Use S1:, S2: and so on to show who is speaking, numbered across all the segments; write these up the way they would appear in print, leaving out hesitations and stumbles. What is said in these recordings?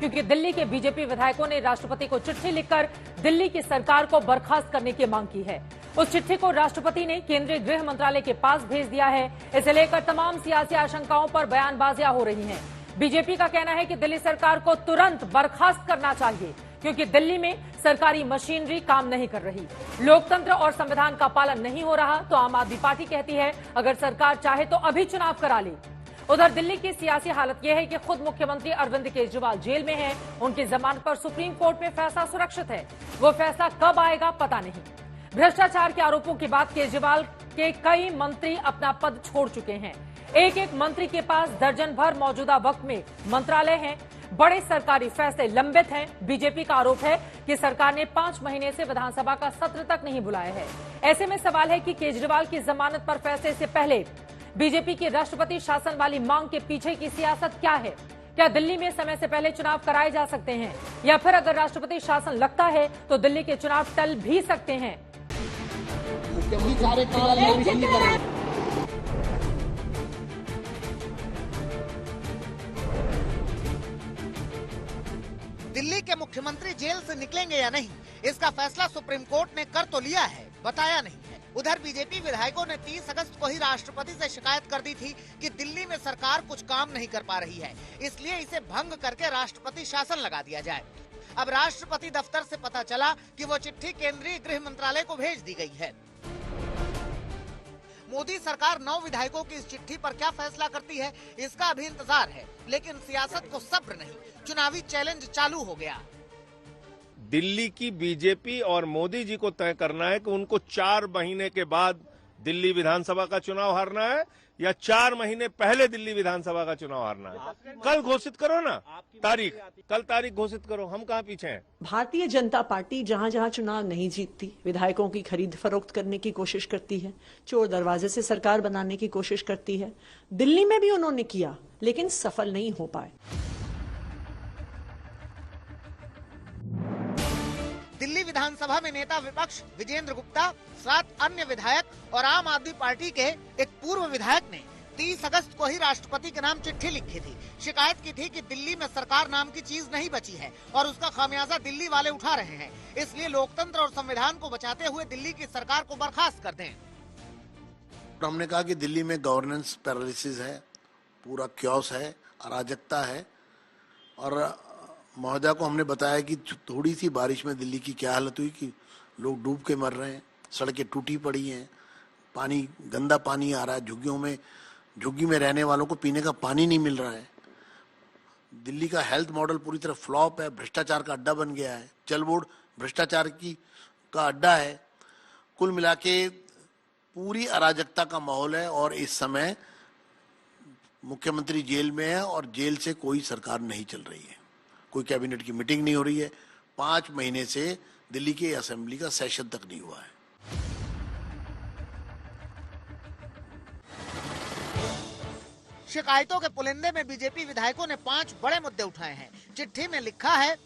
S1: क्योंकि दिल्ली के बीजेपी विधायकों ने राष्ट्रपति को चिट्ठी लिखकर दिल्ली की सरकार को बर्खास्त करने की मांग की है। उस चिट्ठी को राष्ट्रपति ने केंद्रीय गृह मंत्रालय के पास भेज दिया है। इसे लेकर तमाम सियासी आशंकाओं पर बयानबाजियां हो रही हैं। बीजेपी का कहना है कि दिल्ली सरकार को तुरंत बर्खास्त करना चाहिए, क्योंकि दिल्ली में सरकारी मशीनरी काम नहीं कर रही, लोकतंत्र और संविधान का पालन नहीं हो रहा। तो आम आदमी पार्टी कहती है अगर सरकार चाहे तो अभी चुनाव करा ले। उधर दिल्ली की सियासी हालत यह है कि खुद मुख्यमंत्री अरविंद केजरीवाल जेल में हैं। उनकी जमानत पर सुप्रीम कोर्ट में फैसला सुरक्षित है। वो फैसला कब आएगा पता नहीं। भ्रष्टाचार के आरोपों के बाद केजरीवाल के कई मंत्री अपना पद छोड़ चुके हैं। एक एक मंत्री के पास दर्जन भर मौजूदा वक्त में मंत्रालय हैं। बड़े सरकारी फैसले लंबित हैं। बीजेपी का आरोप है कि सरकार ने 5 महीने से विधानसभा का सत्र तक नहीं बुलाया है। ऐसे में सवाल है कि केजरीवाल की जमानत पर फैसले से पहले बीजेपी की राष्ट्रपति शासन वाली मांग के पीछे की सियासत क्या है? क्या दिल्ली में समय से पहले चुनाव कराए जा सकते हैं, या फिर अगर राष्ट्रपति शासन लगता है तो दिल्ली के चुनाव टल भी सकते हैं?
S2: दिल्ली के मुख्यमंत्री जेल से निकलेंगे या नहीं, इसका फैसला सुप्रीम कोर्ट ने कर तो लिया है, बताया नहीं है। उधर बीजेपी विधायकों ने 30 अगस्त को ही राष्ट्रपति से शिकायत कर दी थी कि दिल्ली में सरकार कुछ काम नहीं कर पा रही है, इसलिए इसे भंग करके राष्ट्रपति शासन लगा दिया जाए। अब राष्ट्रपति दफ्तर से पता चला कि वो चिट्ठी केंद्रीय गृह मंत्रालय को भेज दी गई है। मोदी सरकार 9 विधायकों की इस चिट्ठी पर क्या फैसला करती है, इसका अभी इंतजार है। लेकिन सियासत को सब्र नहीं, चुनावी चैलेंज चालू हो गया।
S3: दिल्ली की बीजेपी और मोदी जी को तय करना है कि उनको 4 महीने के बाद दिल्ली विधानसभा का चुनाव हारना है या 4 महीने पहले दिल्ली विधानसभा का चुनाव हारना है। कल घोषित करो ना तारीख, कल तारीख घोषित करो, हम कहाँ पीछे हैं।
S4: भारतीय जनता पार्टी जहां जहां चुनाव नहीं जीतती, विधायकों की खरीद फरोख्त करने की कोशिश करती है, चोर दरवाजे से सरकार बनाने की कोशिश करती है। दिल्ली में भी उन्होंने किया, लेकिन सफल नहीं हो पाए।
S2: दिल्ली विधानसभा में नेता विपक्ष विजेंद्र गुप्ता, 7 अन्य विधायक और आम आदमी पार्टी के एक पूर्व विधायक ने 30 अगस्त को ही राष्ट्रपति के नाम चिट्ठी लिखी थी। शिकायत की थी कि दिल्ली में सरकार नाम की चीज नहीं बची है और उसका खामियाजा दिल्ली वाले उठा रहे हैं, इसलिए लोकतंत्र और संविधान को बचाते हुए दिल्ली की सरकार को बर्खास्त कर दें।
S5: तो हमने कहा कि दिल्ली में गवर्नेंस पैरालिसिस है, पूरा क्योस है, अराजकता है। और महोदया को हमने बताया कि थोड़ी सी बारिश में दिल्ली की क्या हालत हुई कि लोग डूब के मर रहे हैं, सड़कें टूटी पड़ी हैं, पानी, गंदा पानी आ रहा है, झुग्गी में रहने वालों को पीने का पानी नहीं मिल रहा है। दिल्ली का हेल्थ मॉडल पूरी तरह फ्लॉप है, भ्रष्टाचार का अड्डा बन गया है, जल बोर्ड भ्रष्टाचार का अड्डा है। कुल मिला के पूरी अराजकता का माहौल है और इस समय मुख्यमंत्री जेल में है और जेल से कोई सरकार नहीं चल रही है, कोई कैबिनेट की मीटिंग नहीं हो रही है। 5 महीने से दिल्ली की असेंबली का सेशन तक नहीं हुआ है।
S2: शिकायतों के पुलिंदे में बीजेपी विधायकों ने 5 बड़े मुद्दे उठाए हैं। चिट्ठी में लिखा है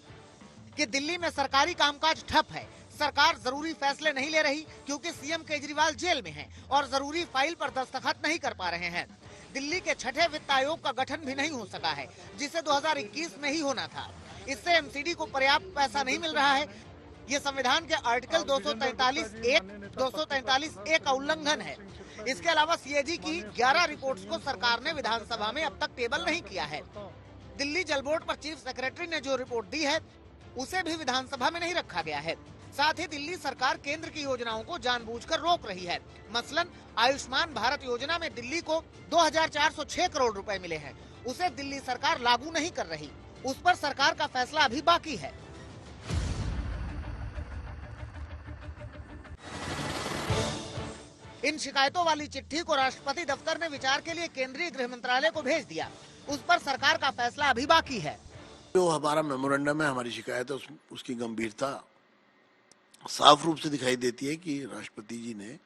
S2: कि दिल्ली में सरकारी कामकाज ठप है, सरकार जरूरी फैसले नहीं ले रही क्योंकि सीएम केजरीवाल जेल में हैं और जरूरी फाइल पर दस्तखत नहीं कर पा रहे हैं। दिल्ली के 6ठे वित्त आयोग का गठन भी नहीं हो सका है, जिसे 2021 में ही होना था। इससे एमसीडी को पर्याप्त पैसा नहीं मिल रहा है। ये संविधान के आर्टिकल 243(1) का उल्लंघन है। इसके अलावा सीएजी की 11 रिपोर्ट्स को सरकार ने विधानसभा में अब तक टेबल नहीं किया है। दिल्ली जल बोर्ड पर चीफ सेक्रेटरी ने जो रिपोर्ट दी है उसे भी विधानसभा में नहीं रखा गया है। साथ ही दिल्ली सरकार केंद्र की योजनाओं को जानबूझकर रोक रही है। मसलन आयुष्मान भारत योजना में दिल्ली को 2406 करोड़ रुपए मिले हैं, उसे दिल्ली सरकार लागू नहीं कर रही। उस पर सरकार का फैसला अभी बाकी है। इन शिकायतों वाली चिट्ठी को राष्ट्रपति दफ्तर ने विचार के लिए केंद्रीय गृह मंत्रालय को भेज दिया। उस पर सरकार का फैसला अभी बाकी है।
S5: जो हमारा मेमोरेंडम है, हमारी शिकायत है, उसकी गंभीरता साफ रूप से दिखाई देती है कि राष्ट्रपति जी ने,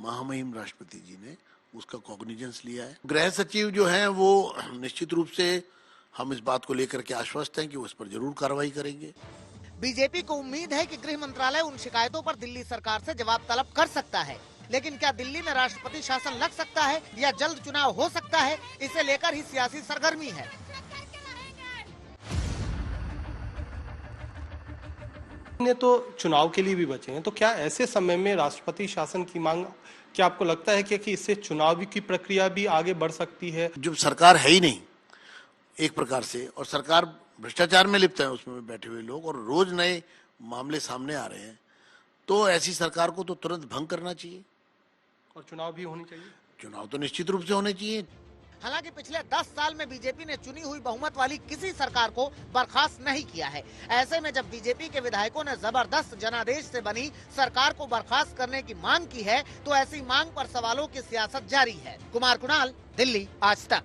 S5: महामहिम राष्ट्रपति जी ने उसका कॉग्निजेंस लिया है। गृह सचिव जो हैं वो निश्चित रूप से हम इस बात को लेकर के आश्वस्त हैं कि वो इस पर जरूर कार्रवाई करेंगे।
S2: बीजेपी को उम्मीद है कि गृह मंत्रालय उन शिकायतों पर दिल्ली सरकार से जवाब तलब कर सकता है, लेकिन क्या दिल्ली में राष्ट्रपति शासन लग सकता है या जल्द चुनाव हो सकता है, इसे लेकर ही सियासी सरगर्मी है।
S6: ने तो चुनाव के लिए भी बचे हैं, तो क्या ऐसे समय में राष्ट्रपति शासन की मांग, क्या आपको लगता है कि इससे चुनाव की प्रक्रिया भी आगे बढ़ सकती है?
S5: जब सरकार है ही नहीं एक प्रकार से, और सरकार भ्रष्टाचार में लिप्त है, उसमें बैठे हुए लोग, और रोज नए मामले सामने आ रहे हैं, तो ऐसी सरकार को तो तुरंत भंग करना चाहिए
S6: और चुनाव भी होनी चाहिए।
S5: चुनाव तो निश्चित रूप से होने चाहिए।
S2: हालांकि पिछले 10 साल में बीजेपी ने चुनी हुई बहुमत वाली किसी सरकार को बर्खास्त नहीं किया है। ऐसे में जब बीजेपी के विधायकों ने जबरदस्त जनादेश से बनी सरकार को बर्खास्त करने की मांग की है, तो ऐसी मांग पर सवालों की सियासत जारी है। कुमार कुणाल, दिल्ली, आज तक।